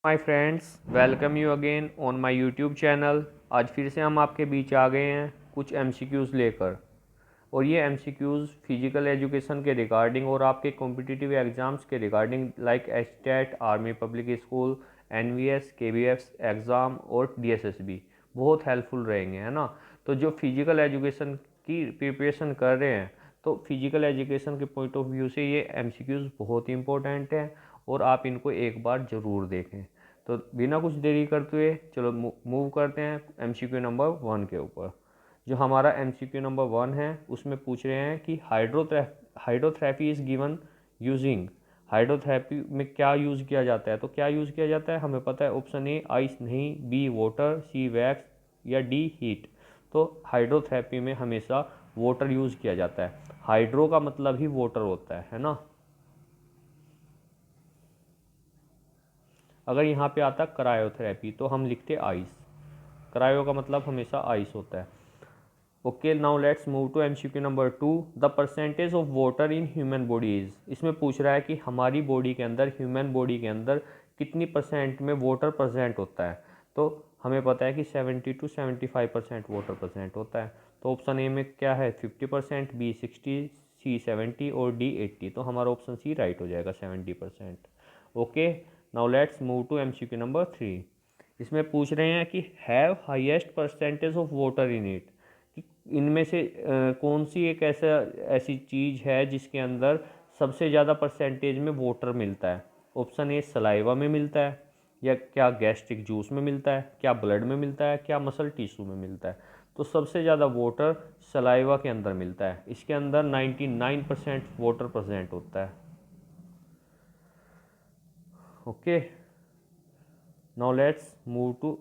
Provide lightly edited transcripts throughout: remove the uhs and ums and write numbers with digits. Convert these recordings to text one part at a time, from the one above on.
My friends, welcome you again on my YouTube channel. आज फिर से हम आपके बीच आ गए हैं कुछ एमसीक्यूज़ लेकर। और ये एमसीक्यूज़ फिजिकल एजुकेशन के रिगार्डिंग और आपके कॉम्पिटिटिव एग्ज़ाम्स के regarding like HTET, army public school, NVS, KVS exam और डीएसएसबी बहुत हेल्पफुल रहेंगे, है ना। तो जो फिजिकल एजुकेशन की प्रिपरेशन कर रहे हैं, तो फिजिकल एजुकेशन के पॉइंट ऑफ व्यू से ये एमसीक्यूज़ बहुत ही इंपॉर्टेंट हैं और आप इनको एक बार ज़रूर देखें। तो बिना कुछ देरी करते हुए चलो मूव करते हैं एमसीक्यू नंबर 1 के ऊपर। जो हमारा एमसीक्यू नंबर 1 है उसमें पूछ रहे हैं कि hydrotherapy is given using. Hydrotherapy में क्या यूज़ किया जाता है? तो क्या यूज़ किया जाता है हमें पता है। ऑप्शन ए आइस नहीं, बी वाटर, सी वैक्स या डी हीट। तो हाइड्रोथेरेपी में हमेशा वाटर यूज़ किया जाता है। हाइड्रो का मतलब ही वाटर होता है ना। अगर यहाँ पे आता क्रायोथेरेपी तो हम लिखते आइस। क्रायो का मतलब हमेशा आइस होता है। Okay, now let's move to MCQ number 2। The percentage of water in human body is. इसमें पूछ रहा है कि हमारी बॉडी के अंदर, ह्यूमन बॉडी के अंदर कितनी परसेंट में वाटर प्रेजेंट होता है। तो हमें पता है कि 70 to 75% वाटर प्रेजेंट होता है। तो ऑप्शन ए में क्या है? 50%, बी 60, सी 70 और डी 80। तो हमारा ऑप्शन सी राइट हो जाएगा, 70%। Okay, now let's move to MCQ number 3। इसमें पूछ रहे हैं कि have highest percentage of water in it. इनमें से कौन सी एक ऐसी चीज़ है जिसके अंदर सबसे ज़्यादा परसेंटेज में वाटर मिलता है। ऑप्शन ए सलाइवा में मिलता है, या क्या गैस्ट्रिक जूस में मिलता है, क्या ब्लड में मिलता है, क्या मसल टिश्यू में मिलता है। तो सबसे ज़्यादा वाटर सलाइवा के अंदर मिलता है। इसके अंदर 99% वाटर प्रेजेंट होता है। Okay, now let's move to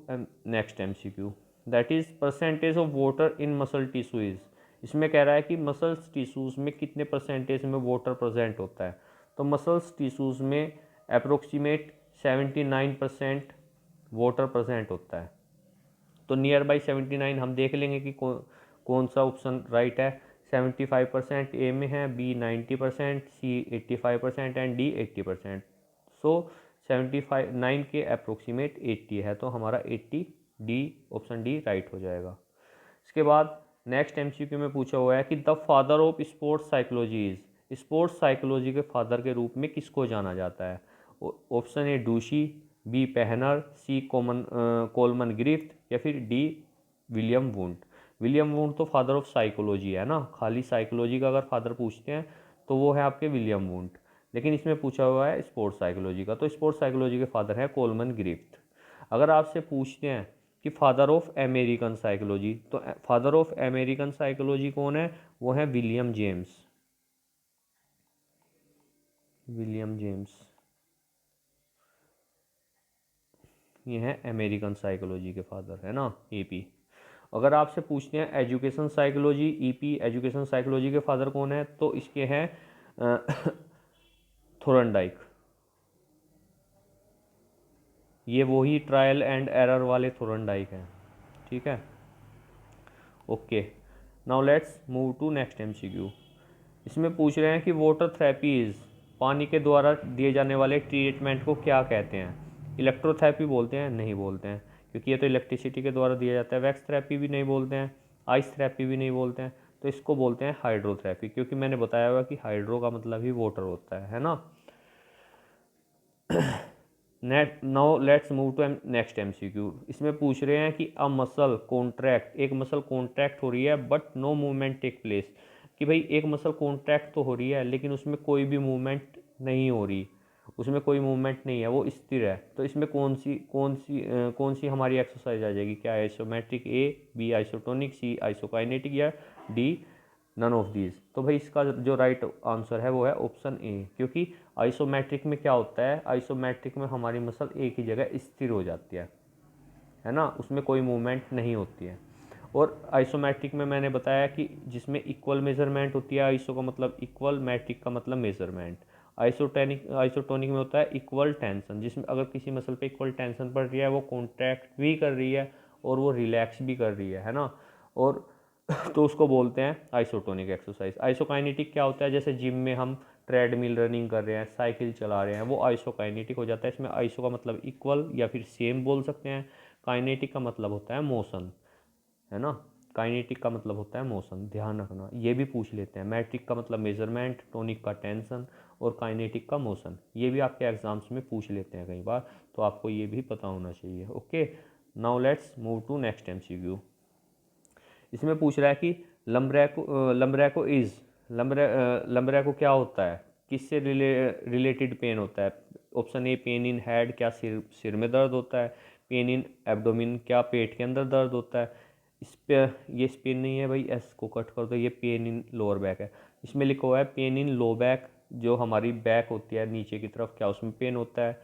next MCQ, that is percentage of water in muscle tissue is. इसमें कह रहा है कि मसल्स टिश्यूज़ में कितने परसेंटेज में वाटर प्रेजेंट होता है। तो मसल्स टिश्यूज़ में अप्रोक्सीमेट 79% वाटर प्रेजेंट होता है। तो नियर बाई 79 हम देख लेंगे कि कौन सा ऑप्शन राइट है। 75% ए में है, बी 90%, सी 85% एंड डी 80%। सो 79 के अप्रोक्सीमेट 80 है, तो हमारा 80 डी, ऑप्शन डी राइट हो जाएगा। इसके बाद नेक्स्ट एमसीक्यू में पूछा हुआ है कि the father of sports psychology is. Sports psychology के फादर के रूप में किसको जाना जाता है? ऑप्शन ए डूशी, बी पेहनर, सी कोलमन ग्रिफ्थ या फिर D William Wundt. William Wundt तो फादर ऑफ साइकोलॉजी है ना। खाली साइकोलॉजी का अगर फादर पूछते हैं तो वो है आपके विलियम वुंट। लेकिन इसमें पूछा हुआ है स्पोर्ट्स साइकोलॉजी का, तो स्पोर्ट्स साइकोलॉजी के फादर है कोलमन ग्रिफ्थ। अगर आपसे पूछते हैं कि फादर ऑफ अमेरिकन साइकोलॉजी, तो फादर ऑफ अमेरिकन साइकोलॉजी कौन है? वो है विलियम जेम्स। विलियम जेम्स ये है अमेरिकन साइकोलॉजी के फादर, है ना, ईपी। अगर आपसे पूछते हैं education psychology, EP education psychology के फादर कौन है, तो इसके हैं थोरनडाइक। ये वही ट्रायल एंड एरर वाले थोरनडाइक हैं, ठीक है। Okay, now let's move to next MCQ. इसमें पूछ रहे हैं कि वाटर थेरेपीज, पानी के द्वारा दिए जाने वाले ट्रीटमेंट को क्या कहते हैं? इलेक्ट्रोथेरेपी बोलते हैं? नहीं बोलते हैं, क्योंकि ये तो इलेक्ट्रिसिटी के द्वारा दिया जाता है। वैक्स थेरेपी भी नहीं बोलते हैं, आइस थेरेपी भी नहीं बोलते हैं। तो इसको बोलते हैं हाइड्रोथेरेपी, क्योंकि मैंने बताया हुआ कि हाइड्रो का मतलब ही वाटर होता है ना। Net now let's move to next MCQ. इसमें पूछ रहे हैं कि अ मसल कॉन्ट्रैक्ट, एक मसल कॉन्ट्रैक्ट हो रही है but no movement take place. कि भाई एक मसल कॉन्ट्रैक्ट तो हो रही है लेकिन उसमें कोई भी मूवमेंट नहीं हो रही, उसमें कोई मूवमेंट नहीं है, वो स्थिर है। तो इसमें कौन सी हमारी एक्सरसाइज आ जाएगी? क्या आइसोमेट्रिक, ए, बी आइसोटोनिक, सी आइसोकाइनेटिक या डी नन ऑफ दीज। तो भाई इसका जो राइट आंसर है वो है ऑप्शन ए, क्योंकि आइसोमेट्रिक में क्या होता है? आइसोमेट्रिक में हमारी मसल एक ही जगह स्थिर हो जाती है ना, उसमें कोई मूवमेंट नहीं होती है। और आइसोमेट्रिक में मैंने बताया कि जिसमें इक्वल मेजरमेंट होती है, आइसो का मतलब इक्वल, मैट्रिक का मतलब मेजरमेंट। आइसोटोनिक में होता है इक्वल टेंशन, जिसमें अगर किसी मसल पे इक्वल टेंशन पड़ रही है, वो कॉन्ट्रैक्ट भी कर रही है और वो रिलैक्स भी कर रही है ना। और तो उसको बोलते हैं आइसोटोनिक एक्सरसाइज। आइसोकाइनेटिक क्या होता है? जैसे जिम में हम ट्रेडमिल रनिंग कर रहे हैं, साइकिल चला रहे हैं, वो आइसोकाइनेटिक हो जाता है। इसमें आइसो का मतलब इक्वल या फिर सेम बोल सकते हैं। काइनेटिक का मतलब होता है मोशन, है ना। काइनेटिक का मतलब होता है मोशन, ध्यान रखना, ये भी पूछ लेते हैं। मैट्रिक का मतलब मेजरमेंट, टोनिक का टेंशन और काइनेटिक का मोशन, ये भी आपके एग्जाम्स में पूछ लेते हैं कई बार, तो आपको ये भी पता होना चाहिए। Okay, now let's move to next MCQ. इसमें पूछ रहा है कि लम्ब्रेको क्या होता है, किससे रिलेटेड पेन होता है। Option A pain in head, क्या सिर में दर्द होता है। पेन इन एब्डोमिन, क्या पेट के अंदर दर्द होता है। इस पे ये पेन नहीं है भाई, एस को कट कर दो, ये पेन इन लोअर बैक है। इसमें लिखा हुआ है पेन इन लो बैक, जो हमारी बैक होती है नीचे की तरफ, क्या उसमें पेन होता है।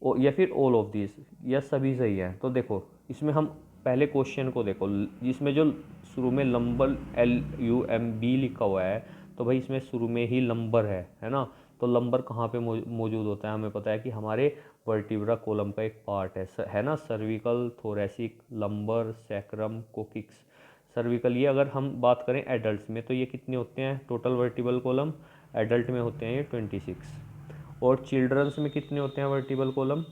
या फिर ऑल ऑफ दिस, या सभी सही है। तो देखो इसमें हम पहले क्वेश्चन को देखो, इसमें जो शुरू में लंबर LUMB लिखा हुआ है, तो भाई इसमें शुरू में ही लंबर है ना। तो लंबर कहाँ पे मौजूद होता है, हमें पता है कि हमारे वर्टिब्रा कॉलम का एक पार्ट है ना। Cervical, thoracic, lumbar, sacrum, coccyx. Cervical, ये अगर हम बात करें एडल्ट में तो ये कितने होते हैं टोटल वर्टिब्रल कॉलम, एडल्ट में होते हैं ये 26। और चिल्ड्रंस में कितने होते हैं वर्टिब्रल कॉलम,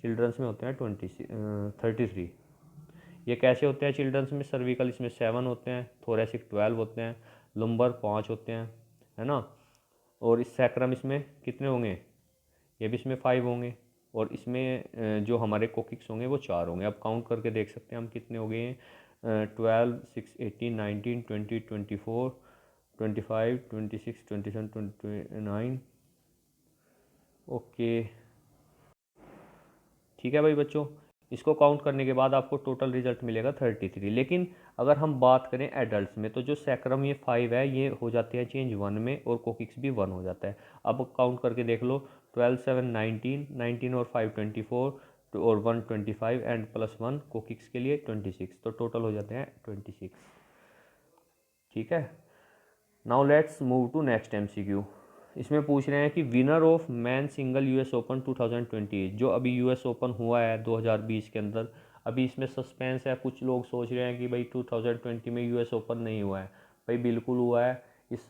चिल्ड्रंस में होते हैं 33। ये कैसे होते हैं चिल्ड्रंस में, सर्विकल इसमें 7 होते हैं, थोरेसिक 12 होते हैं, लंबर 5 होते हैं, है ना। और इस सैक्रम इसमें कितने होंगे, ये भी इसमें 5 होंगे। और इसमें जो हमारे कोकिक्स होंगे वो 4 होंगे। अब काउंट करके देख सकते हैं हम कितने हो गए हैं, 12, 6, 18, 19, 20, 24, 25, 26, 27, 29। ओके, ठीक है भाई बच्चों, इसको काउंट करने के बाद आपको टोटल रिजल्ट मिलेगा 33। लेकिन अगर हम बात करें एडल्ट्स में तो जो सैक्रम ये 5 है ये हो जाते हैं चेंज 1 में, और कोकिक्स भी 1 हो जाता है। अब काउंट करके देख लो, 12, 7, 19, 19 और 5 24 और 1 25 एंड +1 कोकिक्स के लिए 26, तो टोटल हो जाते हैं 26। ठीक है, now let's move to next MCQ. इसमें पूछ रहे हैं कि winner of man single US open 2020, जो अभी US ओपन हुआ है 2020 के अंदर, अभी इसमें सस्पेंस है। कुछ लोग सोच रहे हैं कि भाई 2020 में US ओपन नहीं हुआ है, भाई बिल्कुल हुआ है। इस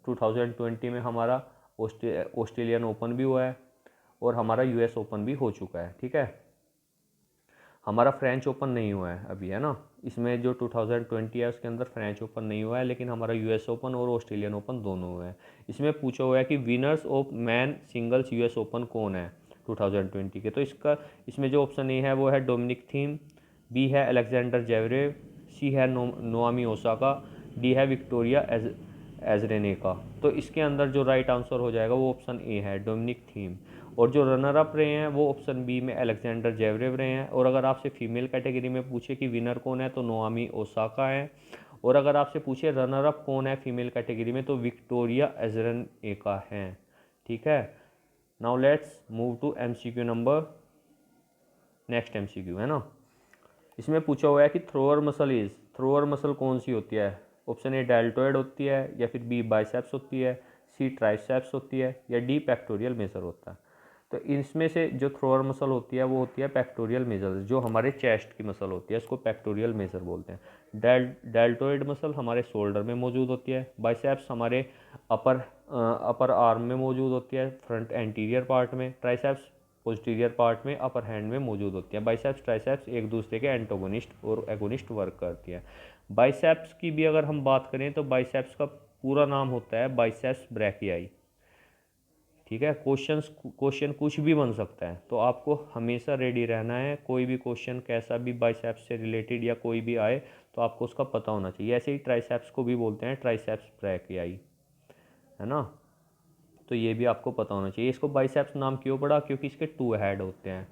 2020 में हमारा ऑस्ट्रेलियन ओपन भी हुआ है और हमारा US ओपन भी हो चुका है। ठीक है, हमारा फ्रेंच ओपन नहीं हुआ है अभी, है ना। इसमें जो 2020 है उसके अंदर फ्रेंच ओपन नहीं हुआ है, लेकिन हमारा US ओपन और ऑस्ट्रेलियन ओपन दोनों हुए हैं। इसमें पूछा हुआ है कि winners of man singles US open कौन है 2020 के। तो इसमें जो ऑप्शन ए है वो है डोमिनिक थीम, बी है अलेक्जेंडर जेवरेव, सी है नोआमी ओसाका, डी है विक्टोरिया एजरेनेका। तो इसके अंदर जो राइट आंसर हो जाएगा वो ऑप्शन ए है डोमिनिक थीम। और जो रनर अप रहे हैं वो ऑप्शन बी में अलेक्जेंडर जेवरेव रहे हैं। और अगर आपसे फीमेल कैटेगरी में पूछे कि विनर कौन है तो नोआमी ओसाका है। और अगर आपसे पूछे रनर अप कौन है फीमेल कैटेगरी में तो विक्टोरिया एजरेनेका है। ठीक है, now let's move to MCQ number, next MCQ है ना। इसमें पूछा हुआ है कि थ्रोअर मसल कौन सी होती है। ऑप्शन ए डेल्टोइड होती है, या फिर बी बाइसेप्स होती है, सी ट्राइसेप्स होती है, या डी पेक्टोरियल मेजर होता है। तो इसमें से जो थ्रोअर मसल होती है वो होती है पेक्टोरियल मेजर, जो हमारे चेस्ट की मसल होती है इसको पेक्टोरियल मेजर बोलते हैं। डेल्टोइड मसल हमारे शोल्डर में मौजूद होती है, बाइसेप्स हमारे अपर आर्म में मौजूद होती है, फ्रंट एंटीरियर पार्ट में, ट्राइसेप्स पोस्टीरियर पार्ट में अपर हैंड में मौजूद होती है। बाइसेप्स ट्राइसेप्स एक दूसरे के एंटोगोनिस्ट और एगोनिस्ट वर्क करती है। बाइसेप्स की भी अगर हम बात करें तो बाइसेप्स का पूरा नाम होता है बाइसेप्स ब्रैकियाई। ठीक है, क्वेश्चन कुछ भी बन सकता है, तो आपको हमेशा रेडी रहना है। कोई भी क्वेश्चन कैसा भी बाइसेप्स से रिलेटेड या कोई भी आए तो आपको उसका पता होना चाहिए। ऐसे ही ट्राइसेप्स को भी बोलते हैं ट्राइसेप्स ब्रैकियाई, है ना। तो ये भी आपको पता होना चाहिए। इसको बाइसेप्स नाम क्यों पड़ा, क्योंकि इसके 2 हेड होते हैं,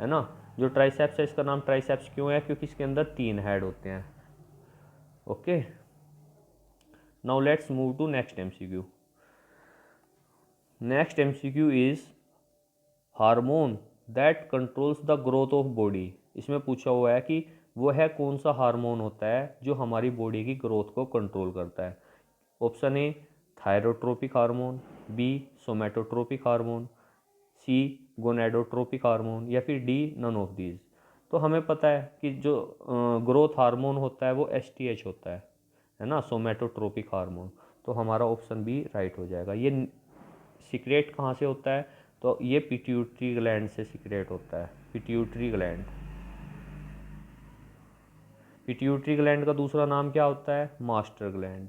है ना। जो ट्राइसेप्स है इसका नाम ट्राइसेप्स क्यों है, क्योंकि इसके अंदर 3 हेड होते हैं। Okay, now let's move to next MCQ। Next MCQ is hormone that controls the growth of body. इसमें पूछा हुआ है कि वो है कौन सा हार्मोन होता है जो हमारी बॉडी की ग्रोथ को कंट्रोल करता है। Option A thyrotropic hormone, B somatotropic hormone, C gonadotropic hormone, या फिर डी नन ऑफ दीज। तो हमें पता है कि जो ग्रोथ हार्मोन होता है वो STH होता है ना, सोमेटोट्रोपिक हार्मोन। तो हमारा ऑप्शन बी राइट हो जाएगा। ये सीक्रेट कहाँ से होता है, तो ये पिट्यूटरी ग्लैंड से सीक्रेट होता है, पिट्यूटरी ग्लैंड। पिट्यूटरी ग्लैंड का दूसरा नाम क्या होता है, मास्टर ग्लैंड।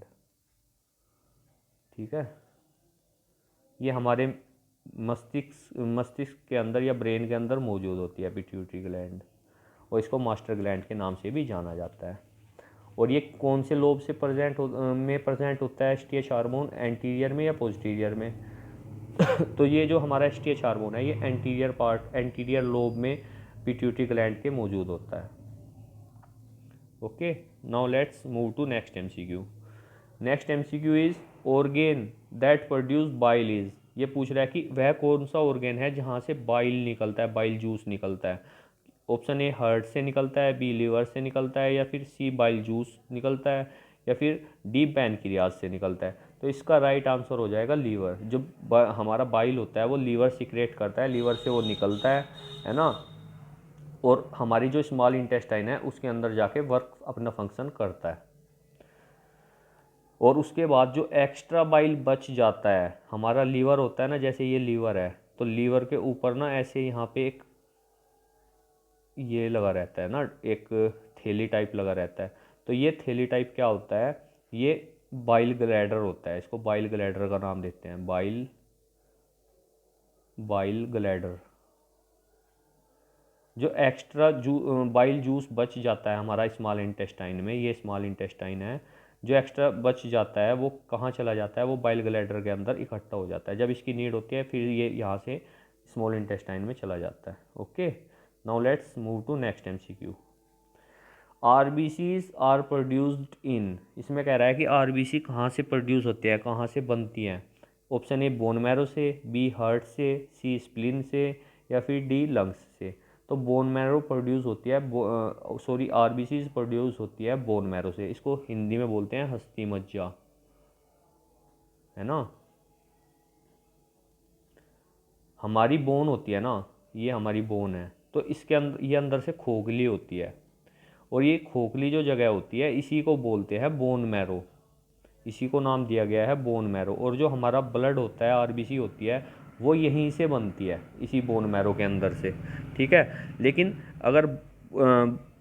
ठीक है, ये हमारे मस्तिष्क के अंदर या ब्रेन के अंदर मौजूद होती है पिट्यूटरी ग्लैंड, और इसको मास्टर ग्लैंड के नाम से भी जाना जाता है। और ये कौन से लोब से प्रेजेंट होता है एसटीएच हार्मोन, एंटीरियर में या पोस्टीरियर में? तो ये जो हमारा एसटीएच हार्मोन है ये एंटीरियर लोब में पिट्यूटरी ग्लैंड के मौजूद होता है। Okay, now let's move to next MCQ. Next MCQ is organ that produce bile is. ये पूछ रहा है कि वह कौन सा ऑर्गेन है जहाँ से बाइल निकलता है, बाइल जूस निकलता है। ऑप्शन ए हार्ट से निकलता है, बी लीवर से निकलता है, या फिर सी बाइल जूस निकलता है, या फिर डी पैनक्रियाज से निकलता है। तो इसका राइट आंसर हो जाएगा लीवर। जो हमारा बाइल होता है वो लीवर सीक्रेट करता है, लीवर से वो निकलता है ना, और हमारी जो स्मॉल इंटेस्टाइन है उसके अंदर जाके वर्क अपना फंक्शन करता है। और उसके बाद जो एक्स्ट्रा बाइल बच जाता है, हमारा लीवर होता है ना, जैसे ये लीवर है, तो लीवर के ऊपर ना ऐसे यहाँ पे एक ये लगा रहता है ना, एक थैली टाइप लगा रहता है। तो ये थैली टाइप क्या होता है, ये बाइल ग्लैडर होता है। इसको बाइल ग्लैडर का नाम देते हैं, बाइल ग्लैडर। जो एक्स्ट्रा बाइल जूस बच जाता है हमारा स्मॉल इंटेस्टाइन में, ये स्मॉल इंटेस्टाइन है, जो एक्स्ट्रा बच जाता है वो कहाँ चला जाता है, वो बाइल ग्लैडर के अंदर इकट्ठा हो जाता है। जब इसकी नीड होती है फिर ये यहाँ से स्मॉल इंटेस्टाइन में चला जाता है। Okay, now let's move to next MCQ. RBCs are produced in. इसमें कह रहा है कि आरबीसी कहाँ से प्रोड्यूस होती है, कहाँ से बनती हैं। ऑप्शन ए बोन मैरो से, बी हार्ट से, सी स्प्लीन से, या फिर डी लंग्स से। तो बोन मैरो प्रोड्यूस होती है, आरबीसीज प्रोड्यूस होती है बोन मैरो से। इसको हिंदी में बोलते हैं हस्ती मज्जा, है ना। हमारी बोन होती है ना, ये हमारी बोन है, तो इसके अंदर ये अंदर से खोखली होती है, और ये खोखली जो जगह होती है इसी को बोलते हैं बोन मैरो, इसी को नाम दिया गया है बोन मैरो। और जो हमारा ब्लड होता है, आरबीसी होती है, वो यहीं से बनती है, इसी बोन मैरो के अंदर से। ठीक है, लेकिन अगर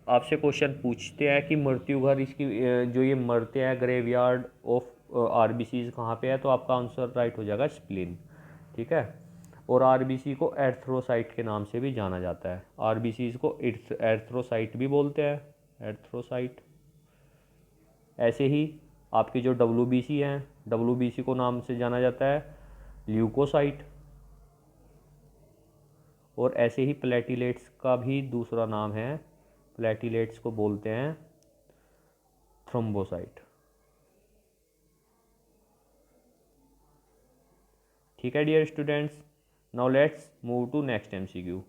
आपसे क्वेश्चन पूछते हैं कि मृत्यु घर इसकी जो ये मरते हैं ग्रेवयार्ड ऑफ आरबीसी कहाँ पे है, तो आपका आंसर राइट हो जाएगा स्प्लीन। ठीक है, और आरबीसी को एर्थ्रोसाइट के नाम से भी जाना जाता है, आरबीसी को एर्थ्रोसाइट भी बोलते हैं, एर्थ्रोसाइट। ऐसे ही आपकी जो डब्ल्यूबीसी हैं, डब्ल्यूबीसी को नाम से जाना जाता है ल्यूकोसाइट। और ऐसे ही प्लेटिलेट्स का भी दूसरा नाम है, प्लेटिलेट्स को बोलते हैं थ्रोम्बोसाइट। ठीक है dear students, now let's move to next MCQ.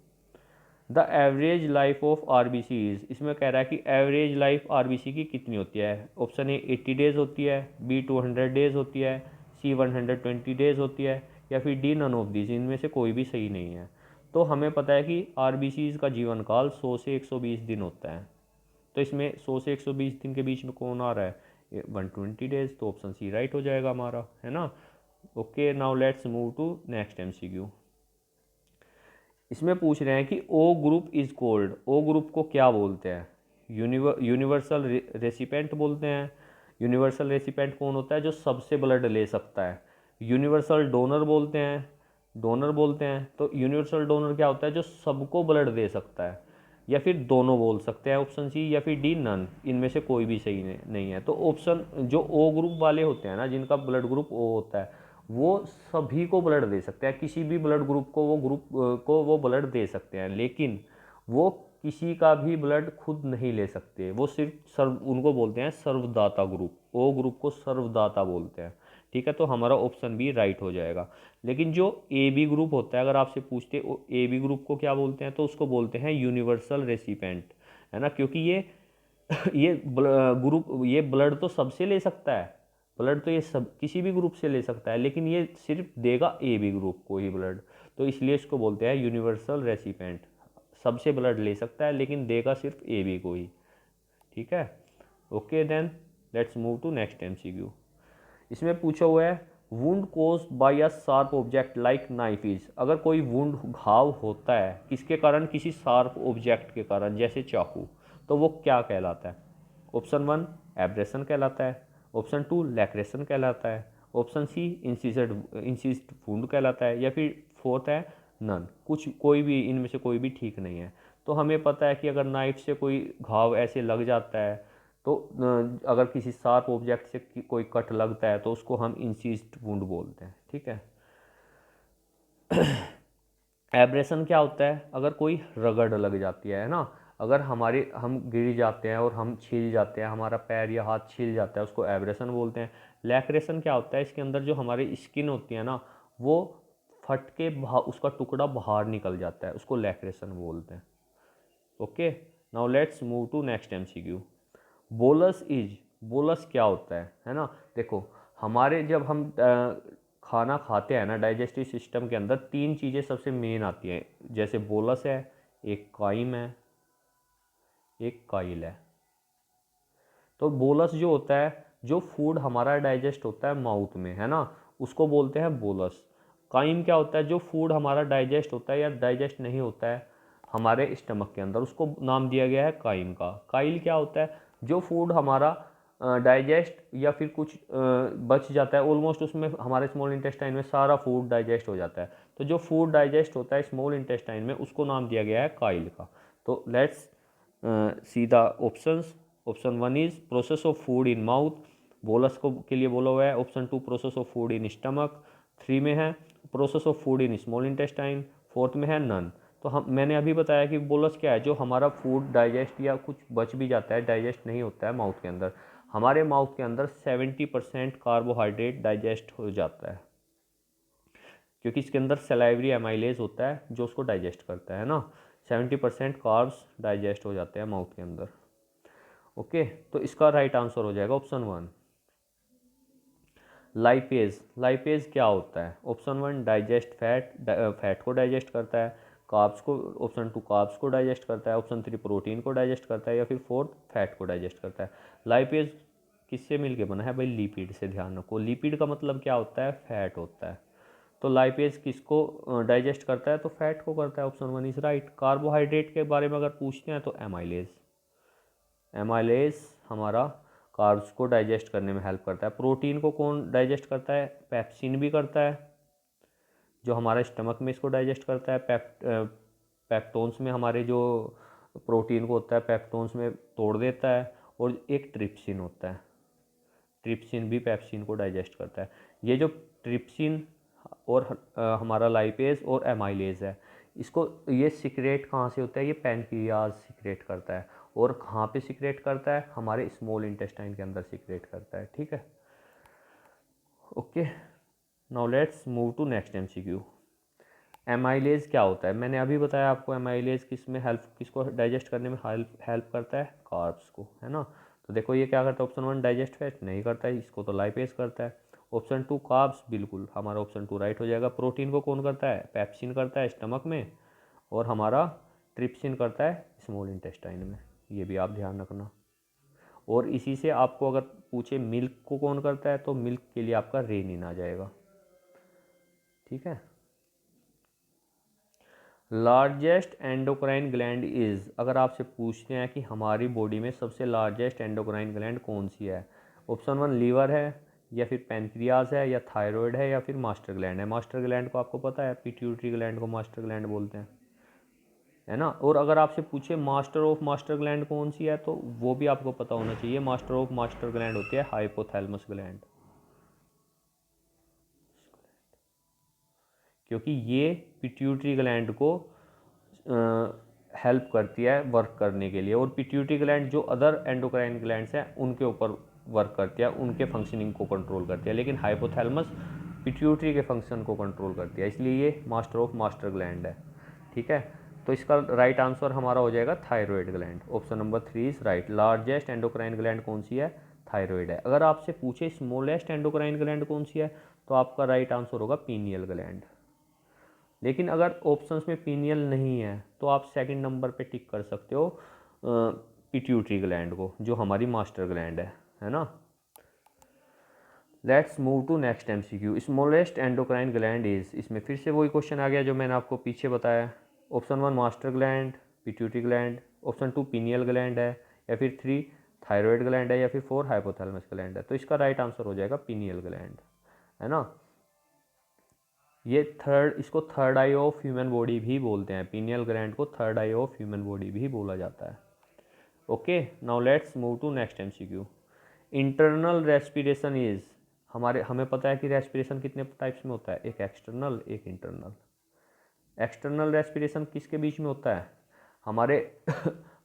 The average life of RBC is. इसमें कह रहा है कि एवरेज लाइफ आरबीसी की कितनी होती है। ऑप्शन ए 80 डेज होती है, बी 200 डेज होती है, सी 120 डेज होती है, या फिर डी नन ऑफ दिस। इनमें से कोई भी सही नहीं है। तो हमें पता है कि आरबीसी का जीवन काल 100 से 120 दिन होता है। तो इसमें 100 से 120 दिन के बीच में कौन आ रहा है, 120 डेज। तो ऑप्शन सी राइट हो जाएगा हमारा, है ना। Okay, now let's move to next MCQ. इसमें पूछ रहे हैं कि O group is called. O group को क्या बोलते हैं, यूनिवर्सल रेसिपेंट बोलते हैं। यूनिवर्सल रेसिपेंट कौन होता है, जो सबसे ब्लड ले सकता है। यूनिवर्सल डोनर बोलते हैं, तो यूनिवर्सल डोनर क्या होता है, जो सबको ब्लड दे सकता है। या फिर दोनों बोल सकते हैं, ऑप्शन सी या फिर डी नन। इनमें से कोई भी सही नहीं है। तो ऑप्शन जो ओ ग्रुप वाले होते हैं ना, जिनका ब्लड ग्रुप ओ होता है, वो सभी को ब्लड दे सकते हैं, किसी भी ब्लड ग्रुप को वो ब्लड दे सकते हैं, लेकिन वो किसी का भी ब्लड खुद नहीं ले सकते। वो सिर्फ उनको बोलते हैं सर्वदाता ग्रुप, ओ ग्रुप को सर्वदाता बोलते हैं। ठीक है, तो हमारा ऑप्शन बी राइट हो जाएगा। लेकिन जो ए बी ग्रुप होता है, अगर आपसे पूछते ए बी ग्रुप को क्या बोलते हैं, तो उसको बोलते हैं यूनिवर्सल रेसिपेंट, है ना। क्योंकि ये ये ब्लड तो सबसे ले सकता है, ब्लड तो ये सब किसी भी ग्रुप से ले सकता है, लेकिन ये सिर्फ देगा ए बी ग्रुप को ही ब्लड। तो इसलिए इसको बोलते हैं यूनिवर्सल रेसिपेंट। सबसे ब्लड ले सकता है लेकिन देगा सिर्फ ए बी को ही। ठीक है, okay then let's move to next MCQ. इसमें पूछा हुआ है wound cause by a sharp object like knife is, अगर कोई वुंड घाव होता है किसके कारण, किसी शार्प ऑब्जेक्ट के कारण जैसे चाकू, तो वो क्या कहलाता है? ऑप्शन 1 एब्रेशन कहलाता है, ऑप्शन 2 लैक्रेशन कहलाता है, ऑप्शन सी इंसिस्ड वुंड कहलाता है, या फिर फोर्थ है नन, कोई भी इनमें से कोई भी ठीक नहीं है। तो हमें पता है कि अगर नाइफ से कोई घाव ऐसे लग जाता है, तो अगर किसी शार्प ऑब्जेक्ट से कोई कट लगता है तो उसको हम इंसिस्ड वुंड बोलते हैं, ठीक है। एब्रेशन क्या होता है? अगर कोई रगड़ लग जाती है ना, अगर हम गिर जाते हैं और हम छिल जाते हैं, हमारा पैर या हाथ छिल जाता है, उसको एब्रेशन बोलते हैं। लैक्रेशन क्या होता है? इसके अंदर जो हमारी स्किन होती है ना, वो फट के उसका टुकड़ा बाहर निकल जाता है, उसको लैक्रेशन बोलते हैं। Okay, now let's move to next MCQ. Bolus is, bolus क्या होता है ना? देखो, हमारे जब हम खाना खाते हैं ना, डाइजेस्टिव सिस्टम के अंदर 3 चीज़ें सबसे मेन आती हैं, जैसे बोलस है, एक काइम है, एक काइल है। तो बोलस जो होता है, जो फूड हमारा डाइजेस्ट होता है माउथ में, है ना, उसको बोलते हैं बोलस। काइम क्या होता है? जो फूड हमारा डाइजेस्ट होता है या डाइजेस्ट नहीं होता है हमारे स्टमक के अंदर, उसको नाम दिया गया है काइम का। काइल क्या होता है? जो फूड हमारा डाइजेस्ट या फिर कुछ बच जाता है, ऑलमोस्ट उसमें हमारे स्मॉल इंटेस्टाइन में सारा फूड डाइजेस्ट हो जाता है, तो जो फूड डाइजेस्ट होता है स्मॉल इंटेस्टाइन में, उसको नाम दिया गया है काइल का। तो let's see the options. Option 1 is process of food in mouth, bolus को के लिए बोला हुआ है। Option 2 process of food in stomach, 3 में है process of food in small intestine, 4th में है नन। तो मैंने अभी बताया कि बोलस क्या है? जो हमारा फूड डाइजेस्ट या कुछ बच भी जाता है, डाइजेस्ट नहीं होता है माउथ के अंदर। हमारे माउथ के अंदर 70% कार्बोहाइड्रेट डाइजेस्ट हो जाता है, क्योंकि इसके अंदर सलाइवरी एमाइलेज होता है जो उसको डाइजेस्ट करता है ना। 70% कार्ब्स डाइजेस्ट हो जाते हैं माउथ के अंदर। ओके, तो इसका राइट आंसर हो जाएगा ऑप्शन 1 लाइपेज। लाइपेज क्या होता है? ऑप्शन 1 डाइजेस्ट फैट, फैट को डाइजेस्ट करता है। कार्ब्स को, ऑप्शन 2 कार्ब्स को डाइजेस्ट करता है। ऑप्शन 3 प्रोटीन को डाइजेस्ट करता है, या फिर 4th फैट को डाइजेस्ट करता है। लाइपेज किससे मिलके बना है भाई? लिपिड से। ध्यान रखो, लिपिड का मतलब क्या होता है? फैट होता है। तो लाइपेज किसको डाइजेस्ट करता है? तो फैट को करता है। Option 1 is right. कार्बोहाइड्रेट के बारे में अगर पूछते हैं तो एमाइलेज, एमाइलेज हमारा कार्ब्स को डाइजेस्ट करने में हेल्प करता है। प्रोटीन को कौन डाइजेस्ट करता है? पेप्सिन भी करता है, जो हमारा स्टमक में इसको डाइजेस्ट करता है। पेप्टोन्स में हमारे जो प्रोटीन को होता है, पेप्टोन्स में तोड़ देता है। और एक ट्रिप्सिन होता है, ट्रिप्सिन भी पेप्सिन को डाइजेस्ट करता है। ये जो ट्रिप्सिन और हमारा लाइपेज और एमाइलेज है, इसको ये सिक्रेट कहाँ से होता है? ये पैनक्रियाज सिक्रेट करता है। और कहाँ पे सिक्रेट करता है? हमारे स्मॉल इंटेस्टाइन के अंदर सिक्रेट करता है, ठीक है। Okay, now let's move to next MCQ. Amylase क्या होता है? मैंने अभी बताया आपको, एमाइलेज किसको डाइजेस्ट करने में हेल्प करता है? कार्ब्स को, है ना। तो देखो ये क्या करता है? ऑप्शन 1 डाइजेस्ट फैट नहीं करता है, इसको तो लाइपेज करता है। ऑप्शन 2 कार्ब्स, बिल्कुल हमारा ऑप्शन 2 राइट हो जाएगा। प्रोटीन को कौन करता है? पेप्सिन करता है स्टमक में, और हमारा ट्रिप्सिन करता है स्मॉल इंटेस्टाइन में। ये भी आप ध्यान रखना। और इसी से आपको अगर पूछे मिल्क को कौन करता है, तो मिल्क के लिए आपका रेनिन आ जाएगा, ठीक है। लार्जेस्ट एंडोक्राइन ग्लैंड इज, अगर आपसे पूछते हैं कि हमारी बॉडी में सबसे लार्जेस्ट एंडोक्राइन ग्लैंड कौन सी है, ऑप्शन 1 लीवर है, या फिर पैनक्रियाज है, या थायराइड है, या फिर मास्टर ग्लैंड है। मास्टर ग्लैंड को आपको पता है, पिट्यूटरी ग्लैंड को मास्टर ग्लैंड बोलते हैं, है ना। और अगर आपसे पूछे मास्टर ऑफ मास्टर ग्लैंड कौन सी है, तो वो भी आपको पता होना चाहिए। मास्टर ऑफ मास्टर ग्लैंड होती है हाइपोथैलेमस ग्लैंड, क्योंकि ये पिट्यूटरी ग्लैंड को हेल्प करती है वर्क करने के लिए। और पिट्यूटरी ग्लैंड जो अदर एंडोक्राइन ग्लैंड्स हैं उनके ऊपर वर्क करती है, उनके फंक्शनिंग को कंट्रोल करती है, लेकिन हाइपोथैलेमस पिट्यूटरी के फंक्शन को कंट्रोल करती है, इसलिए ये मास्टर ऑफ मास्टर ग्लैंड है, ठीक है। तो इसका राइट आंसर हमारा हो जाएगा thyroid gland. Option number 3 is right. Largest endocrine gland कौन सी है? थायराइड है। अगर आपसे पूछे स्मॉलेस्ट एंडोक्राइन ग्लैंड कौन सी है, तो आपका राइट आंसर होगा पीनियल ग्लैंड। लेकिन अगर ऑप्शंस में पीनियल नहीं है, तो आप सेकंड नंबर पे टिक कर सकते हो पिट्यूटरी ग्लैंड को, जो हमारी मास्टर ग्लैंड है ना। Let's move to next MCQ. Smallest endocrine gland is, इसमें फिर से वही क्वेश्चन आ गया जो मैंने आपको पीछे बताया। Option 1 master gland, pituitary gland, option 2 pineal gland है, या फिर 3 थायराइड ग्लैंड है, या फिर 4 हाइपोथैलेमस ग्लैंड है। तो इसका राइट आंसर हो जाएगा पीनियल ग्लैंड, है ना। ये इसको third eye of human body भी बोलते हैं, पीनियल ग्लैंड को third eye of human body भी बोला जाता है। Okay, now let's move to next MCQ. Internal respiration is, हमें पता है कि रेस्पिरेशन कितने टाइप्स में होता है, एक एक्सटर्नल एक इंटरनल। एक्सटर्नल रेस्पिरेशन किसके बीच में होता है, हमारे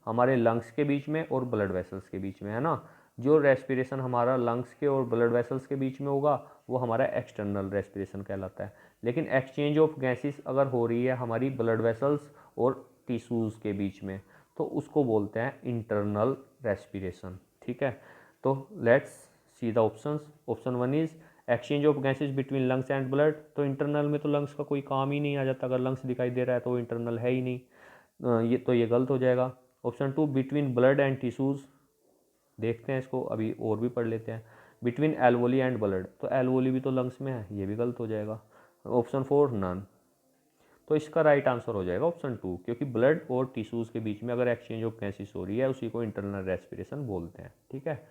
हमारे लंग्स के बीच में और ब्लड वेसल्स के बीच में, है ना। जो रेस्पिरेशन हमारा लंग्स के और ब्लड वेसल्स के बीच में होगा वो हमारा एक्सटर्नल रेस्पिरेशन कहलाता है। लेकिन एक्सचेंज ऑफ गैसेस अगर हो रही है हमारी ब्लड वेसल्स और टिश्यूज़ के बीच में, तो उसको बोलते हैं इंटरनल रेस्पिरेशन, ठीक है। तो let's see the options. Option 1 is exchange of gases between lungs and blood. तो इंटरनल में तो लंग्स का कोई काम ही नहीं आ जाता, अगर लंग्स दिखाई दे रहा है तो वो इंटरनल है ही नहीं, ये गलत हो जाएगा। Option 2 between blood and tissues, देखते हैं इसको अभी और भी पढ़ लेते हैं। बिटवीन एल्वोली एंड ब्लड, तो एल्वोली भी तो लंग्स में है, ये भी गलत हो जाएगा। Option 4 none. तो इसका राइट आंसर हो जाएगा ऑप्शन 2, क्योंकि ब्लड और टिश्यूज़ के बीच में अगर एक्सचेंज ऑफ गैसेस हो रही है उसी को इंटरनल रेस्पिरेशन बोलते हैं, ठीक है।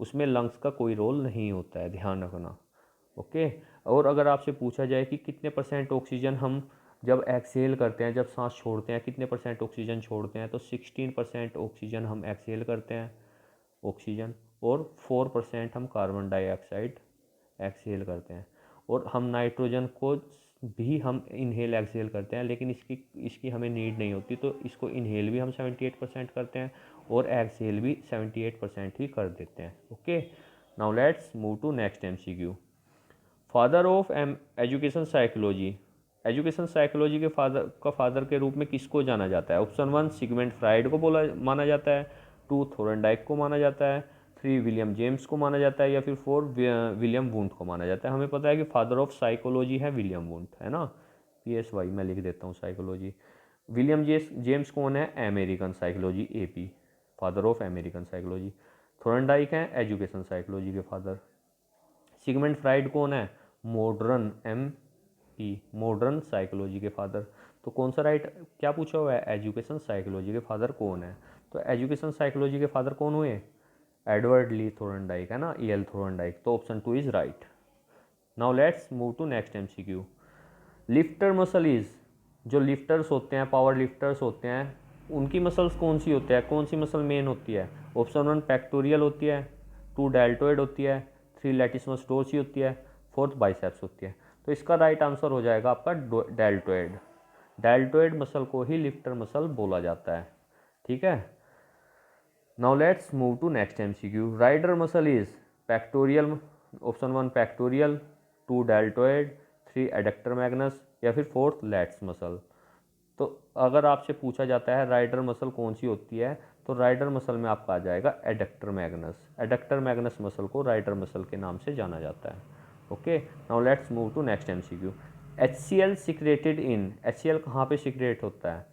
उसमें लंग्स का कोई रोल नहीं होता है, ध्यान रखना। ओके, और अगर आपसे पूछा जाए कि कितने परसेंट ऑक्सीजन हम जब एक्सहेल करते हैं, जब सांस छोड़ते हैं, कितने परसेंट ऑक्सीजन छोड़ते हैं, तो 16% ऑक्सीजन हम एक्सहेल करते हैं ऑक्सीजन, और 4% हम कार्बन डाइऑक्साइड एक्सहेल करते हैं। और हम नाइट्रोजन को भी हम इनहेल एक्सहेल करते हैं, लेकिन इसकी इसकी हमें नीड नहीं होती, तो इसको इनहेल भी हम 78% करते हैं और एक्सहेल भी 78% ही कर देते हैं। Okay, now let's move to next MCQ. Father of education psychology, education psychology के फादर के रूप में किसको जाना जाता है। ऑप्शन 1 सिगमंड फ्राइड को माना जाता है, 2 थोरनडाइक को माना जाता है, 3 विलियम जेम्स को माना जाता है, या फिर 4 विलियम वुंट को माना जाता है। हमें पता है कि फादर ऑफ साइकोलॉजी है विलियम वुंट, है ना। PSY मैं लिख देता हूँ साइकोलॉजी। विलियम जेम्स कौन है, American psychology AP, father of American psychology. Thorndike हैं एजुकेशन साइकोलॉजी के फादर। सिगमंड फ्राइड कौन है, मॉडर्न मॉडर्न साइकोलॉजी के फादर। तो कौन सा राइट, क्या पूछा हुआ है, एजुकेशन साइकोलॉजी के फादर कौन है। तो एजुकेशन साइकोलॉजी के फादर कौन हुए, एडवर्ड ली थोरनडाइक, है ना, EL थोरनडाइक। तो option 2 is right. Now let's move to next MCQ। Lifter muscle is, जो लिफ्टर्स होते हैं, पावर लिफ्टर्स होते हैं, उनकी मसल्स कौन सी होती है, कौन सी मसल मेन होती है। ऑप्शन 1 पेक्टोरियल होती है, 2 डेल्टोइड होती है, 3 लैटिसमस डोर्सी होती है, 4 बाइसेप्स होती है। तो इसका राइट आंसर हो जाएगा आपका डेल्टोइड। डेल्टोइड मसल को ही लिफ्टर मसल बोला जाता है, ठीक है। Now let's move to next MCQ। Rider muscle is pectoral, option 1 pectoral, 2 deltoid, 3 adductor magnus, या फिर 4 लैट्स मसल। तो अगर आपसे पूछा जाता है राइडर मसल कौन सी होती है, तो राइडर मसल में आपका आ जाएगा adductor magnus. Adductor magnus muscle को राइडर मसल के नाम से जाना जाता है। Okay, now let's move to next MCQ। HCl secreted in, HCl कहाँ पे सिक्रेट होता है,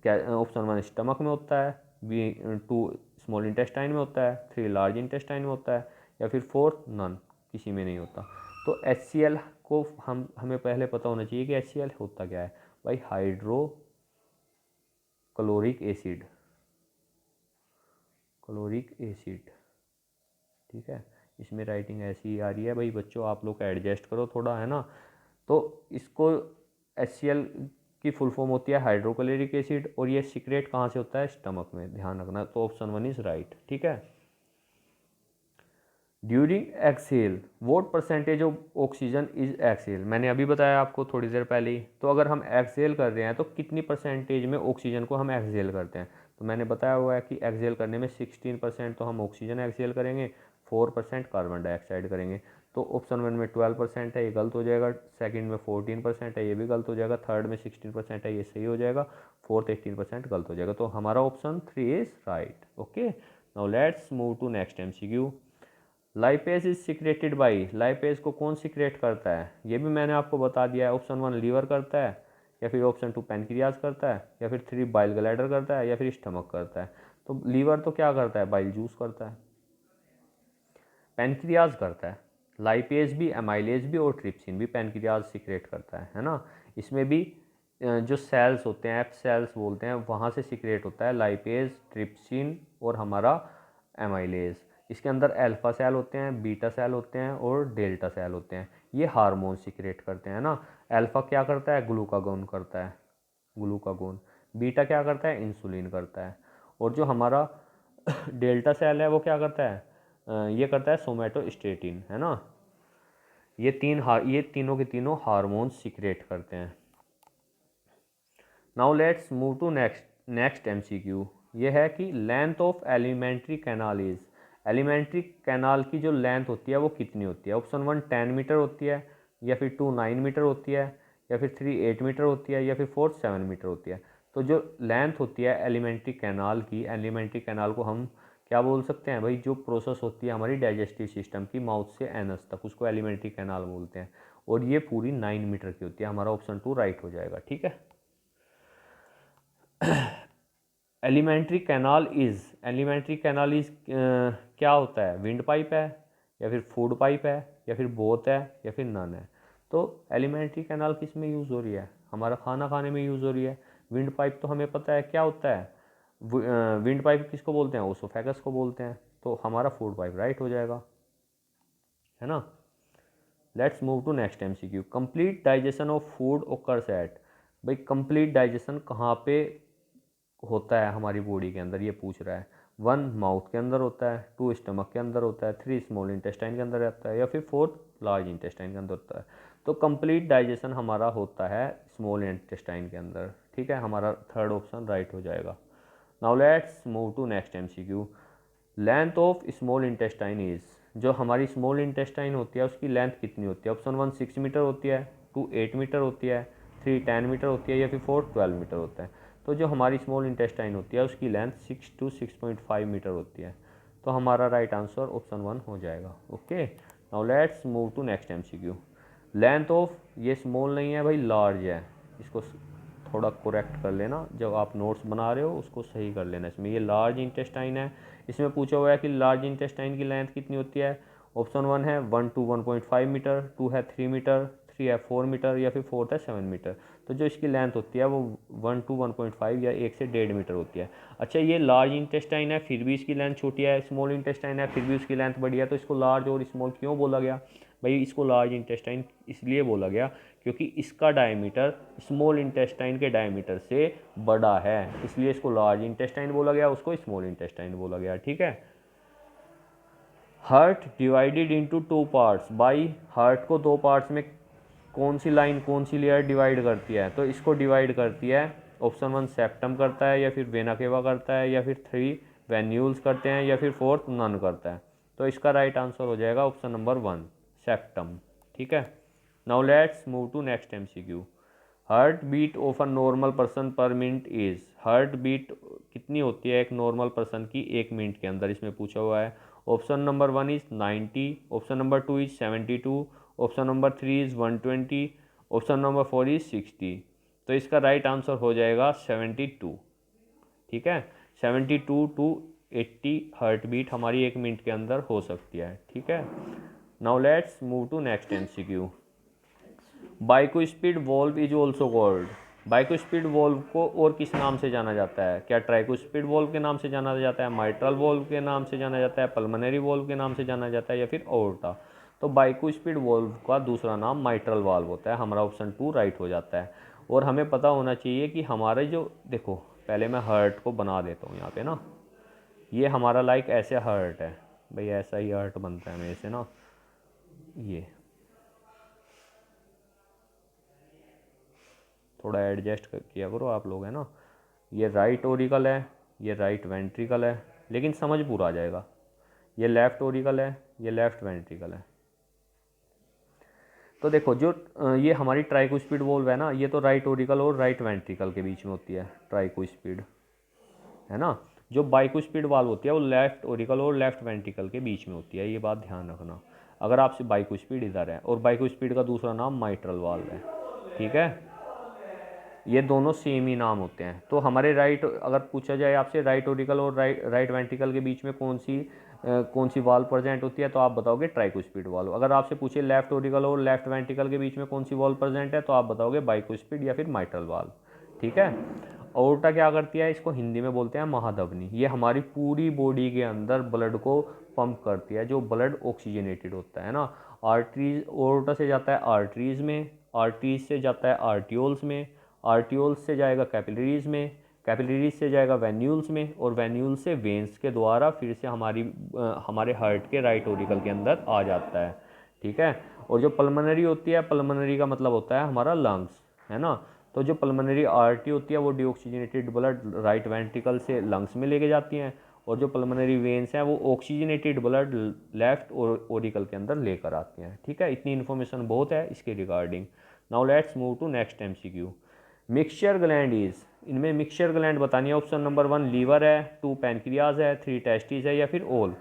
क्या। ऑप्शन 1 स्टमक में होता है, B2 स्मॉल इंटेस्टाइन में होता है, 3 लार्ज इंटेस्टाइन में होता है, या फिर 4 नन, किसी में नहीं होता। तो HCl को हमें पहले पता होना चाहिए कि HCl होता क्या है भाई, hydrochloric acid, chloric acid, ठीक है। इसमें राइटिंग ऐसी ही आ रही है भाई बच्चों, आप लोग एडजस्ट करो थोड़ा, है ना। तो इसको HCl की फुल फॉर्म होती है हाइड्रोक्लोरिक एसिड, और ये सीक्रेट कहाँ से होता है, स्टमक में, ध्यान रखना। तो ऑप्शन 1 इज राइट, ठीक है। During exhale what percentage of oxygen is exhale, मैंने अभी बताया आपको थोड़ी देर पहले ही। तो अगर हम एक्सहेल कर रहे हैं तो कितनी परसेंटेज में ऑक्सीजन को हम एक्सहेल करते हैं, तो मैंने बताया हुआ है कि एक्सहेल करने में 16% तो हम ऑक्सीजन एक्सहेल करेंगे, 4% कार्बन डाइऑक्साइड करेंगे। तो ऑप्शन 1 में 12% है, ये गलत हो जाएगा। सेकंड में 14% है, ये भी गलत हो जाएगा। थर्ड में 16% है, ये सही हो जाएगा। फोर्थ 18% गलत हो जाएगा। तो हमारा option 3 is right. Okay, now let's move to next MCQ। Lipase is secreted by, lipase को कौन सिक्रेट करता है, ये भी मैंने आपको बता दिया है। ऑप्शन 1 लीवर करता है, या फिर ऑप्शन 2 पैनक्रियाज करता है, या फिर 3 बाइल ग्लैडर करता है, या फिर स्टमक करता है। तो लीवर तो क्या करता है, बाइल जूस करता है। पैनक्रियाज करता है, लाइपेज भी, एमाइलेज भी और ट्रिप्सिन भी पैनक्रियाज सिक्रेट करता है ना। इसमें भी जो सेल्स होते हैं, एप सेल्स बोलते हैं, वहाँ से सिक्रेट होता है लाइपेज, ट्रिप्सिन और हमारा एमाइलेज। इसके अंदर अल्फा सेल होते हैं, बीटा सेल होते हैं और डेल्टा सेल होते हैं। ये हार्मोन सिक्रेट करते हैं ना। अल्फा क्या करता है, ग्लूकागोन करता है, ग्लूकागोन। बीटा क्या करता है, इंसुलिन करता है। और जो हमारा डेल्टा सेल है वो क्या करता है, ये करता है सोमेटोस्टेटिन, है ना। ये तीनों के तीनों हार्मोन सिक्रेट करते हैं। Now let's move to next MCQ. ये है कि length of alimentary canal is, alimentary canal की जो लेंथ होती है वो कितनी होती है। ऑप्शन 1 10 मीटर होती है, या फिर 2 9 मीटर होती है, या फिर 3 8 मीटर होती है, या फिर 4 7 मीटर होती है। तो जो लेंथ होती है एलिमेंट्री कैनाल की, एलिमेंट्री कैनाल को हम क्या बोल सकते हैं भाई, जो प्रोसेस होती है हमारी डाइजेस्टिव सिस्टम की माउथ से एनस तक, उसको एलिमेंट्री कैनाल बोलते हैं। और ये पूरी 9 मीटर की होती है। हमारा ऑप्शन 2 राइट हो जाएगा, ठीक है। एलिमेंट्री कैनाल इज क्या होता है, विंड पाइप है, या फिर फूड पाइप है, या फिर बोथ है, या फिर नन है। तो एलिमेंट्री कैनाल किस में यूज़ हो रही है, हमारा खाना खाने में यूज़ हो रही है। विंड पाइप तो हमें पता है क्या होता है, विंड पाइप किसको बोलते हैं, ओसोफेगस को बोलते हैं। तो हमारा फूड पाइप राइट हो जाएगा, है ना। Let's move to next MCQ. Complete digestion of food occurs at, भाई कंप्लीट डाइजेशन कहाँ पे होता है हमारी बॉडी के अंदर, ये पूछ रहा है। 1 माउथ के अंदर होता है, 2 स्टमक के अंदर होता है, 3 स्मॉल इंटेस्टाइन के अंदर रहता है, या फिर 4 लार्ज इंटेस्टाइन के अंदर होता है। तो कंप्लीट डाइजेशन हमारा होता है स्मॉल इंटेस्टाइन के अंदर, ठीक है। हमारा थर्ड ऑप्शन राइट हो जाएगा। Now let's move to next MCQ. Length of small intestine is, जो हमारी स्मॉल इंटेस्टाइन होती है उसकी लेंथ कितनी होती है। ऑप्शन 1 6 मीटर होती है, 2 8 मीटर होती है, 3 10 मीटर होती है, या फिर 4 12 मीटर होता है। तो जो हमारी स्मॉल इंटेस्टाइन होती है उसकी लेंथ 6 to 6.5 मीटर होती है। तो हमारा राइट आंसर ऑप्शन 1 हो जाएगा। Okay, now let's move to next MCQ. Length of, ये स्मॉल नहीं है भाई, लार्ज है। इसको थोड़ा करेक्ट कर लेना, जब आप नोट्स बना रहे हो उसको सही कर लेना। इसमें ये लार्ज इंटेस्टाइन है। इसमें पूछा हुआ है कि लार्ज इंटेस्टाइन की लेंथ कितनी होती है। ऑप्शन 1 है 1 to 1.5 मीटर, 2 है 3 मीटर, 3 है 4 मीटर, या फिर 4 है 7 मीटर। तो जो इसकी लेंथ होती है वो 1 to 1.5 या 1 से 1.5 मीटर होती है। अच्छा, ये लार्ज इंटेस्टाइन है फिर भी इसकी लेंथ छोटी है, स्मॉल इंटेस्टाइन है फिर भी उसकी लेंथ बड़ी है। तो इसको लार्ज और स्मॉल क्यों बोला गया भाई, इसको लार्ज इंटेस्टाइन इसलिए बोला गया क्योंकि इसका डायमीटर स्मॉल इंटेस्टाइन के डायमीटर से बड़ा है, इसलिए इसको लार्ज इंटेस्टाइन बोला गया, उसको स्मॉल इंटेस्टाइन बोला गया, ठीक है। Heart divided into 2 parts, by heart को 2 पार्ट्स में कौन सी लाइन, कौन सी लेयर डिवाइड करती है। तो इसको डिवाइड करती है, ऑप्शन 1 सेप्टम करता है, या फिर वेना केवा करता है, या फिर 3 वेन्यूल्स करते हैं, या फिर 4 नन करता है। तो इसका राइट आंसर हो जाएगा ऑप्शन नंबर 1 सेप्टम, ठीक है। Now let's move to next MCQ. Heart beat of a normal person per minute is, heart beat कितनी होती है एक नॉर्मल पर्सन की 1 मिनट के अंदर, इसमें पूछा हुआ है। Option number 1 is 90, option number 2 is 72, option number 3 is 120, option number 4 is 60। तो इसका राइट आंसर हो जाएगा 72, ठीक है। 72 to 80 हार्ट बीट हमारी 1 मिनट के अंदर हो सकती है, ठीक है। Now let's move to next MCQ. Bicuspid valve is also called, bicuspid valve को और किस नाम से जाना जाता है। क्या ट्राइकोस्पीड वॉल्व के नाम से जाना जाता है, माइट्रल वॉल्व के नाम से जाना जाता है, पल्मोनरी वॉल्व के नाम से जाना जाता है, या फिर ओर्टा। तो बाइकोस्पीड वॉल्व का दूसरा नाम माइट्रल वाल्व होता है। हमारा ऑप्शन 2 राइट हो जाता है। और हमें पता होना चाहिए कि हमारे जो, देखो पहले मैं हार्ट को बना देता हूँ यहाँ पे ना, ये हमारा लाइक ऐसे हार्ट है भाई, ऐसा ही हार्ट बनता है मेरे से ना। ये थोड़ा एडजस्ट किया करो आप लोग, है ना। ये राइट ओरिकल है, ये राइट वेंट्रिकल है, लेकिन समझ पूरा आ जाएगा। ये लेफ्ट ओरिकल है, ये लेफ्ट वेंट्रिकल है। तो देखो जो ये हमारी ट्राइकोस्पीड वॉल्व है ना, ये तो राइट ओरिकल और राइट वेंट्रिकल के बीच में होती है ट्राइकोस्पीड, है ना। जो बाइकोस्पीड वाल्व होती है वो लेफ्ट ओरिकल और लेफ्ट वेंट्रिकल के बीच में होती है, ये बात ध्यान रखना। अगर आपसे बाइकोस्पीड इधर है, और बाइकोस्पीड का दूसरा नाम माइट्रल वाल्व है, ठीक है। ये दोनों सेम ही नाम होते हैं। तो हमारे राइट, अगर पूछा जाए आपसे राइट ओरिकल और राइट वेंट्रिकल के बीच में कौन सी कौन सी वाल्व प्रेजेंट होती है, तो आप बताओगे ट्राइकोस्पिड वाल्व। अगर आपसे पूछे लेफ्ट ओरिकल और लेफ्ट वेंट्रिकल के बीच में कौन सी वाल्व प्रेजेंट है, तो आप बताओगे बाइकोस्पिड या फिर माइट्रल वाल्व। ठीक है। अओर्टा क्या करती है, इसको हिंदी में बोलते हैं महाधमनी। ये हमारी पूरी बॉडी के अंदर ब्लड को पंप करती है, जो ब्लड ऑक्सीजनेटेड होता है ना। आर्टरीज, अओर्टा से जाता है आर्टरीज में, आर्टरीज से जाता है आर्टियोल्स में, आर्टियोल्स से जाएगा कैपिलरीज में, कैपिलरीज से जाएगा वेन्यूल्स में, और वेन्यूल्स से वेंस के द्वारा फिर से हमारे हार्ट के राइट ओरिकल के अंदर आ जाता है। ठीक है। और जो पल्मोनरी होती है, पल्मोनरी का मतलब होता है हमारा लंग्स, है ना। तो जो पल्मोनरी आर्टरी होती है वो डीऑक्सीजनेटेड ब्लड राइट वेंट्रिकल से लंग्स में लेके जाती हैं, और जो पल्मोनरी वेन्स हैं वो ऑक्सीजनेटेड ब्लड लेफ्ट ओरिकल के अंदर लेकर आती हैं। ठीक है। इतनी इन्फॉर्मेशन बहुत है इसके regarding. Now let's move to next MCQ. Mixture gland is, इनमें मिक्सचर ग्लैंड बतानी है। ऑप्शन नंबर 1 लीवर है, 2 पैनक्रियाज है, 3 टेस्टिस है, या फिर ऑल,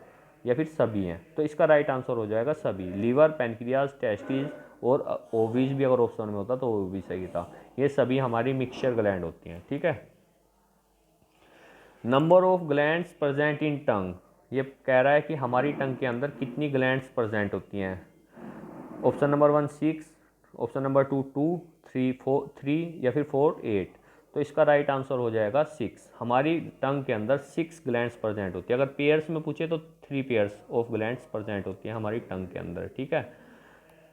या फिर सभी हैं। तो इसका राइट आंसर हो जाएगा सभी। लीवर, पैनक्रियाज, टेस्टिस और ओवीज भी अगर ऑप्शन में होता तो वो भी सही था। ये सभी हमारी मिक्सचर ग्लैंड होती हैं। ठीक है। Number of glands present in tongue, ये कह रहा है कि हमारी टंग के अंदर कितनी ग्लैंड्स प्रेजेंट होती हैं। ऑप्शन नंबर 1 6, ऑप्शन नंबर 2 2, 3 4 3, या फिर 4 8। तो इसका राइट आंसर हो जाएगा 6। हमारी टंग के अंदर 6 ग्लैंड्स प्रेजेंट होती है। अगर पेयर्स में पूछे तो 3 पेयर्स ऑफ ग्लैंड्स प्रेजेंट होती हैं हमारी टंग के अंदर। ठीक है।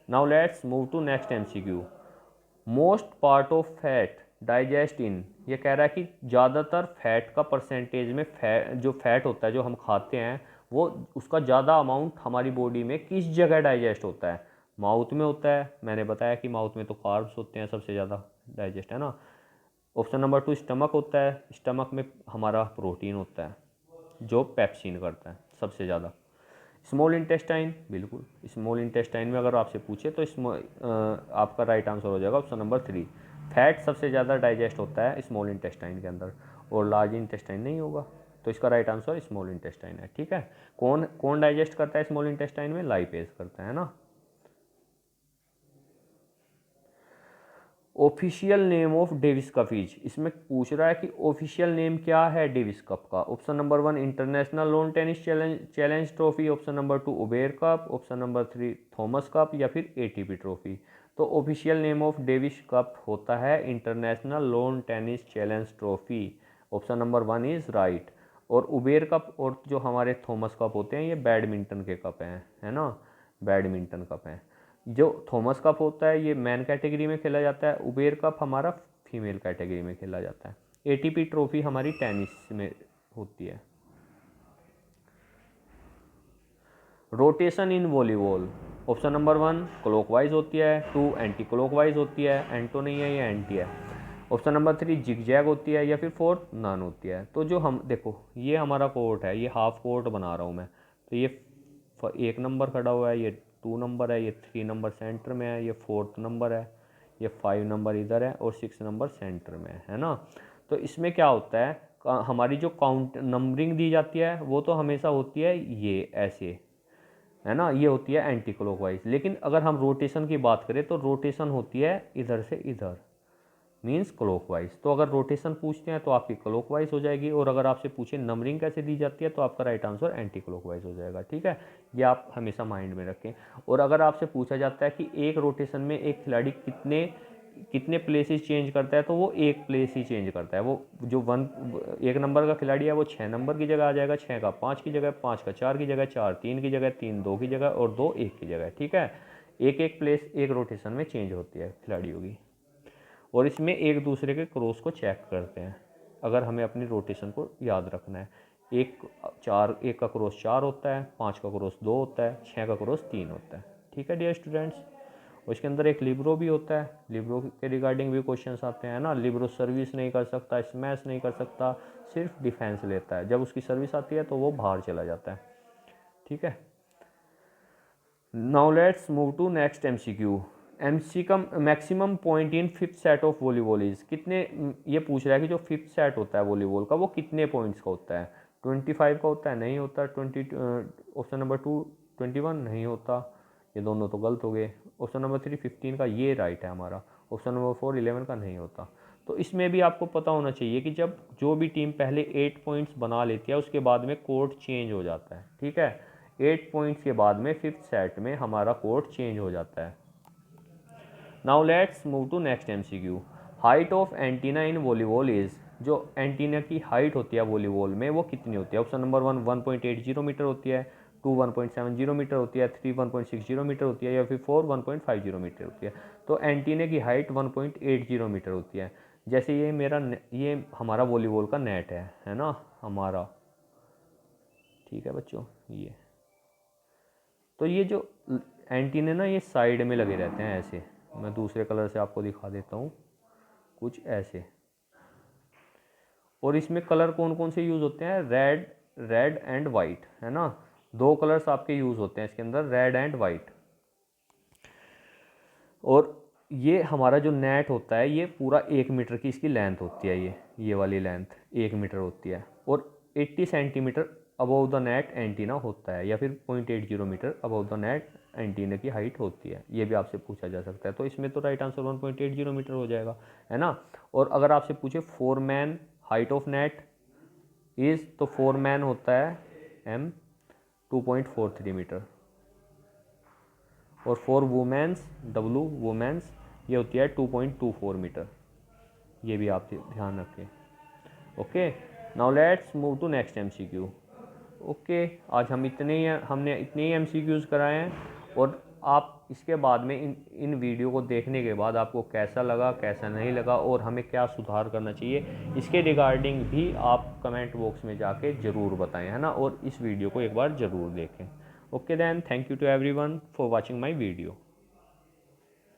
Now let's move to next MCQ. Most part of fat digest in, ये कह रहा है कि ज़्यादातर फैट का परसेंटेज में जो फैट होता है जो हम खाते हैं वो उसका ज़्यादा अमाउंट हमारी बॉडी में किस जगह डाइजेस्ट होता है। माउथ में होता है, मैंने बताया कि माउथ में तो कार्ब्स होते हैं सबसे ज़्यादा डाइजेस्ट, है ना। ऑप्शन नंबर 2 स्टमक होता है, स्टमक में हमारा प्रोटीन होता है जो पेप्सिन करता है सबसे ज़्यादा। स्मॉल इंटेस्टाइन, बिल्कुल स्मॉल इंटेस्टाइन में अगर आपसे पूछे तो आपका राइट आंसर हो जाएगा ऑप्शन नंबर 3। फैट सबसे ज़्यादा डाइजेस्ट होता है स्मॉल इंटेस्टाइन के अंदर, और लार्ज इंटेस्टाइन नहीं होगा। तो इसका राइट आंसर स्मॉल इंटेस्टाइन है। ठीक है। कौन कौन डाइजेस्ट करता है स्मॉल इंटेस्टाइन में, लाइपेज करता है ना। Official name of Davis cup is, इसमें पूछ रहा है कि ऑफिशियल नेम क्या है डेविस कप का। Option number 1 international lawn tennis challenge trophy, option number 2 Uber cup, option number 3 Thomas cup, या फिर एटीपी ट्रॉफी। तो official name of Davis cup होता है international lawn tennis challenge trophy. Option number 1 is right. और Uber cup और जो हमारे Thomas cup होते हैं ये बैडमिंटन के कप हैं, है ना, बैडमिंटन कप हैं। जो थॉमस कप होता है ये मैन कैटेगरी में खेला जाता है, उबेर कप हमारा फीमेल कैटेगरी में खेला जाता है। एटीपी ट्रॉफी हमारी टेनिस में होती है। रोटेशन इन वॉलीबॉल, ऑप्शन नंबर 1 क्लॉकवाइज होती है, 2 एंटी क्लॉकवाइज होती है, एंटो नहीं है ये एंटी है। ऑप्शन नंबर 3 जिगजैग होती है, या फिर 4 नन होती है। तो जो हम देखो ये हमारा कोर्ट है, ये हाफ कोर्ट बना रहा हूँ मैं, तो ये 1 नंबर खड़ा हुआ है, ये 2 नंबर है, ये 3 नंबर सेंटर में है, ये 4th नंबर है, ये 5 नंबर इधर है, और 6 नंबर सेंटर में है ना। तो इसमें क्या होता है, हमारी जो काउंट नंबरिंग दी जाती है वो तो हमेशा होती है ये ऐसे, है ना, ये होती है एंटी क्लॉकवाइज। लेकिन अगर हम रोटेशन की बात करें तो रोटेशन होती है इधर से इधर, मीन्स क्लॉकवाइज। तो अगर रोटेशन पूछते हैं तो आपकी क्लॉकवाइज हो जाएगी, और अगर आपसे पूछे नंबरिंग कैसे दी जाती है तो आपका राइट आंसर एंटी क्लॉकवाइज हो जाएगा। ठीक है। ये आप हमेशा माइंड में रखें। और अगर आपसे पूछा जाता है कि एक रोटेशन में एक खिलाड़ी कितने कितने प्लेसेस चेंज करता है, तो वो एक प्लेस ही चेंज करता है। वो जो 1 नंबर का खिलाड़ी है वो 6 नंबर की जगह आ जाएगा, 6 का 5 की जगह, 5 का 4 की जगह, 4 3 की जगह, 3 2 की जगह, और 2 1 की जगह। ठीक है। एक एक प्लेस एक रोटेशन में चेंज होती है खिलाड़ियों की, और इसमें एक दूसरे के क्रॉस को चेक करते हैं अगर हमें अपनी रोटेशन को याद रखना है। एक का क्रॉस 4 होता है, 5 का क्रॉस 2 होता है, 6 का क्रॉस 3 होता है। ठीक है डियर स्टूडेंट्स। और इसके अंदर एक लिब्रो भी होता है, लिब्रो के रिगार्डिंग भी क्वेश्चंस आते हैं ना। लिब्रो सर्विस नहीं कर सकता, स्मैश नहीं कर सकता, सिर्फ डिफेंस लेता है। जब उसकी सर्विस आती है तो वो बाहर चला जाता है। ठीक है। Now let's move to next MCQ. Maximum point in 5th set of volleyball is, कितने, ये पूछ रहा है कि जो 5th सेट होता है वॉलीबॉल का वो कितने पॉइंट्स का होता है। 25 का होता है, नहीं होता। 20, ऑप्शन नंबर 2 21 नहीं होता, ये दोनों तो गलत हो गए। ऑप्शन नंबर 3 15 का ये राइट है हमारा। ऑप्शन नंबर 4 11 का नहीं होता। तो इसमें भी आपको पता होना चाहिए कि जब जो भी टीम पहले 8 पॉइंट्स बना लेती है उसके बाद में कोर्ट चेंज हो जाता है, ठीक है। 8 पॉइंट्स के बाद में 5th सेट में हमारा कोर्ट चेंज हो जाता है। Now let's move to next MCQ. Height of antenna in volleyball is, जो एंटीना की हाइट होती है वॉलीबॉल में वो कितनी होती है? ऑप्शन नंबर 1 1.80 मीटर होती है, 2 1.70 मीटर होती है, 3 1.60 मीटर होती है, या फिर 4 1.50 मीटर होती है। तो एंटीना की हाइट 1.80 मीटर होती है। जैसे ये हमारा वॉलीबॉल का नेट है ना हमारा, ठीक है बच्चों। ये तो ये जो एंटीने ना ये साइड में लगे रहते हैं ऐसे, मैं दूसरे कलर से आपको दिखा देता हूँ, कुछ ऐसे। और इसमें कलर कौन कौन से यूज़ होते हैं? रेड एंड वाइट, है ना। 2 कलर्स आपके यूज़ होते हैं इसके अंदर, रेड एंड वाइट। और ये हमारा जो नेट होता है ये पूरा 1 मीटर की इसकी लेंथ होती है, ये वाली लेंथ 1 मीटर होती है। और 80 centimetre above the net antenna होता है, या फिर 0.80 metre above the net antenna की हाइट होती है। ये भी आपसे पूछा जा सकता है। तो इसमें तो राइट आंसर 1.80 मीटर हो जाएगा, है ना। और अगर आपसे पूछे 4 man height of net is, तो 4 मैन होता है एम 2.43 मीटर। और 4 वुमेंस डब्लू वुमेंस ये होती है 2.24 मीटर। ये भी आप ध्यान रखें। Okay, now let's move to next MCQ. Okay, आज हमने इतने ही एमसीक्यूज़ कराए हैं। और आप इसके बाद में इन वीडियो को देखने के बाद आपको कैसा लगा, कैसा नहीं लगा, और हमें क्या सुधार करना चाहिए, इसके रिगार्डिंग भी आप कमेंट बॉक्स में जाके ज़रूर बताएं, है ना। और इस वीडियो को एक बार ज़रूर देखें। Okay then, thank you to everyone for watching my video.